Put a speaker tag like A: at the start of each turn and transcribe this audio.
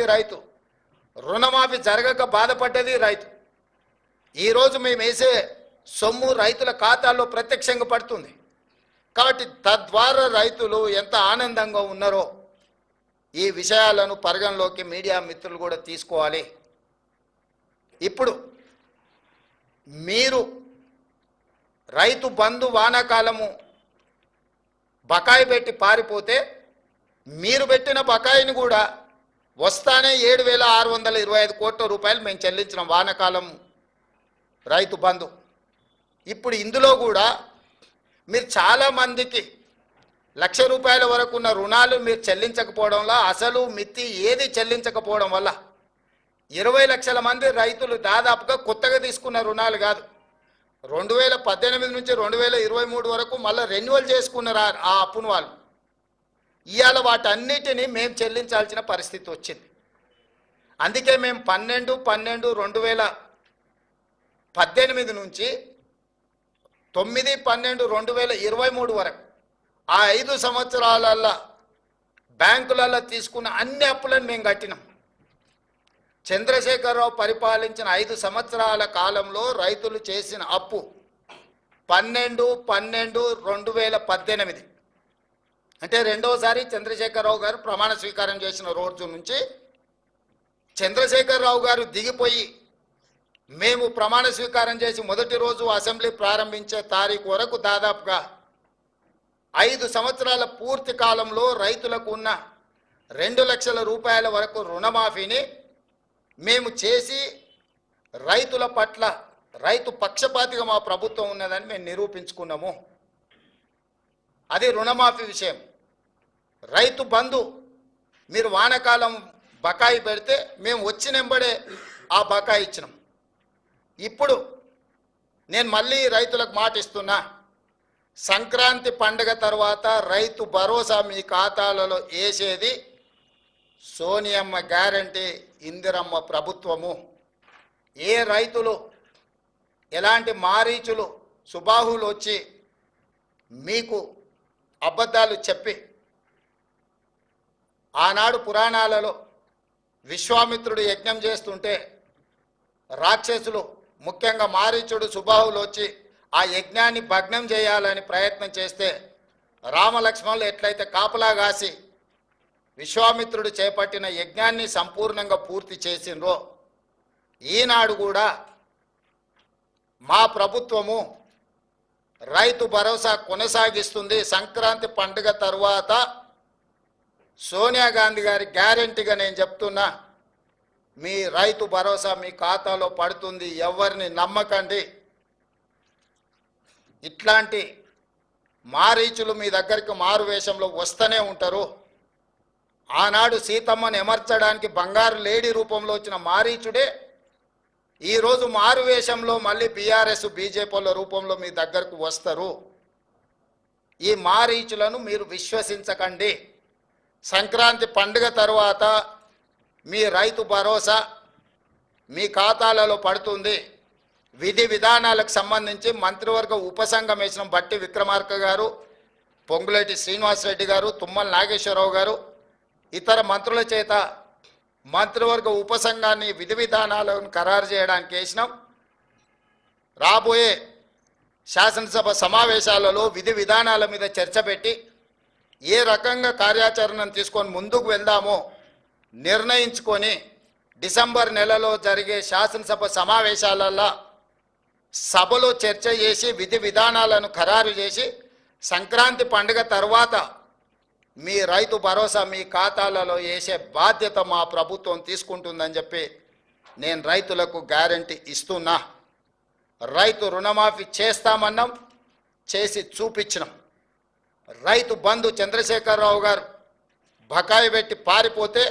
A: బాధపడ్డది రైతు, రుణమాఫీ జరగక బాధపడ్డది రైతు. ఈరోజు మేము వేసే సొమ్ము రైతుల ఖాతాల్లో ప్రత్యక్షంగా పడుతుంది. కాబట్టి తద్వారా రైతులు ఎంత ఆనందంగా ఉన్నారో ఈ విషయాలను పరిగణలోకి మీడియా మిత్రులు కూడా తీసుకోవాలి. ఇప్పుడు మీరు రైతు బంధు వానాకాలము బకాయి పెట్టి పారిపోతే మీరు పెట్టిన బకాయిని కూడా వస్తానే 7,625 కోట్ల రూపాయలు మేము చెల్లించిన వానాకాలం రైతు బంధు. ఇప్పుడు ఇందులో కూడా మీరు చాలామందికి ₹1,00,000 వరకు ఉన్న రుణాలు మీరు చెల్లించకపోవడం వల్ల, అసలు మిత్తి ఏది చెల్లించకపోవడం వల్ల 20 లక్షల మంది రైతులు దాదాపుగా కొత్తగా తీసుకున్న రుణాలు కాదు, 2018 నుంచి 2023 వరకు మళ్ళీ రెన్యువల్ చేసుకున్నారు ఆ అప్పును వాళ్ళు. ఇవాళ వాటన్నిటినీ మేము చెల్లించాల్సిన పరిస్థితి వచ్చింది. అందుకే మేము 12/12/2018 నుంచి 9/12/2023 వరకు ఆ 5 సంవత్సరాలల్లో బ్యాంకులలో తీసుకున్న అన్ని అప్పులను మేము కట్టినాం. చంద్రశేఖరరావు పరిపాలించిన 5 సంవత్సరాల కాలంలో రైతులు చేసిన అప్పు 12/12/2018 అంటే రెండోసారి చంద్రశేఖరరావు గారు ప్రమాణ స్వీకారం చేసిన రోజు నుంచి చంద్రశేఖరరావు గారు దిగిపోయి మేము ప్రమాణ స్వీకారం చేసి మొదటి రోజు అసెంబ్లీ ప్రారంభించే తారీఖు వరకు దాదాపుగా 5 సంవత్సరాల పూర్తి కాలంలో రైతులకు ఉన్న 2 లక్షల రూపాయల వరకు రుణమాఫీని మేము చేసి రైతుల పట్ల రైతు పక్షపాతిగా మా ప్రభుత్వం ఉన్నదని మేము నిరూపించుకున్నాము. అది రుణమాఫీ విషయం. రైతు బంధు మీరు వానాకాలం బకాయి పెడితే మేము వచ్చినెంబడే ఆ బకాయి ఇచ్చినాం. ఇప్పుడు నేను మళ్ళీ రైతులకు మాట ఇస్తున్నా, సంక్రాంతి పండుగ తర్వాత రైతు భరోసా మీ ఖాతాలలో వేసేది సోనియమ్మ గ్యారంటీ, ఇందిరమ్మ ప్రభుత్వము. ఏ రైతులు ఎలాంటి మారీచులు సుబాహులు వచ్చి మీకు అబద్ధాలు చెప్పి ఆనాడు పురాణాలలో విశ్వామిత్రుడు యజ్ఞం చేస్తుంటే రాక్షసులు ముఖ్యంగా మారీచుడు సుబాహులు వచ్చి ఆ యజ్ఞాన్ని భగ్నం చేయాలని ప్రయత్నం చేస్తే రామలక్ష్మణులు ఎట్లయితే కాపలా కాసి విశ్వామిత్రుడు చేపట్టిన యజ్ఞాన్ని సంపూర్ణంగా పూర్తి చేసిండ్రో ఈనాడు కూడా మా ప్రభుత్వము రైతు భరోసా కొనసాగిస్తుంది. సంక్రాంతి పండుగ తర్వాత సోనియా గాంధీ గారి గ్యారెంటీగా నేను చెప్తున్నా, మీ రైతు భరోసా మీ ఖాతాలో పడుతుంది. ఎవరిని నమ్మకండి. ఇట్లాంటి మారీచులు మీ దగ్గరికి మారు వేషంలో వస్తూనే ఉంటారు. ఆనాడు సీతమ్మను ఎమర్చడానికి బంగారు లేడీ రూపంలో వచ్చిన మారీచుడే ఈరోజు మారు వేషంలో మళ్ళీ బీఆర్ఎస్ బీజేపీల రూపంలో మీ దగ్గరకు వస్తారు. ఈ మారీచులను మీరు విశ్వసించకండి. సంక్రాంతి పండుగ తర్వాత మీ రైతు భరోసా మీ ఖాతాలలో పడుతుంది. విధి విధానాలకు సంబంధించి మంత్రివర్గ ఉపసంఘం వేసిన బట్టి విక్రమార్క గారు, పొంగులేటి శ్రీనివాసరెడ్డి గారు, తుమ్మల నాగేశ్వరరావు గారు, ఇతర మంత్రుల చేత మంత్రివర్గ ఉపసంఘాన్ని విధి విధానాలను ఖరారు చేయడానికి వేసినాం. రాబోయే శాసనసభ సమావేశాలలో విధి విధానాల మీద చర్చ పెట్టి ఏ రకంగా కార్యాచరణను తీసుకొని ముందుకు వెళ్దామో నిర్ణయించుకొని డిసెంబర్ నెలలో జరిగే శాసనసభ సమావేశాలలో సభలో చర్చ చేసి విధి విధానాలను ఖరారు చేసి సంక్రాంతి పండుగ తర్వాత మీ రైతు భరోసా మీ ఖాతాలలో వేసే బాధ్యత మా ప్రభుత్వం తీసుకుంటుందని చెప్పి నేను రైతులకు గ్యారంటీ ఇస్తున్నా. రైతు రుణమాఫీ చేస్తామన్నాం, చేసి చూపించినాం. రైతు బంధు చంద్రశేఖరరావు గారు బకాయి పెట్టి పారిపోతే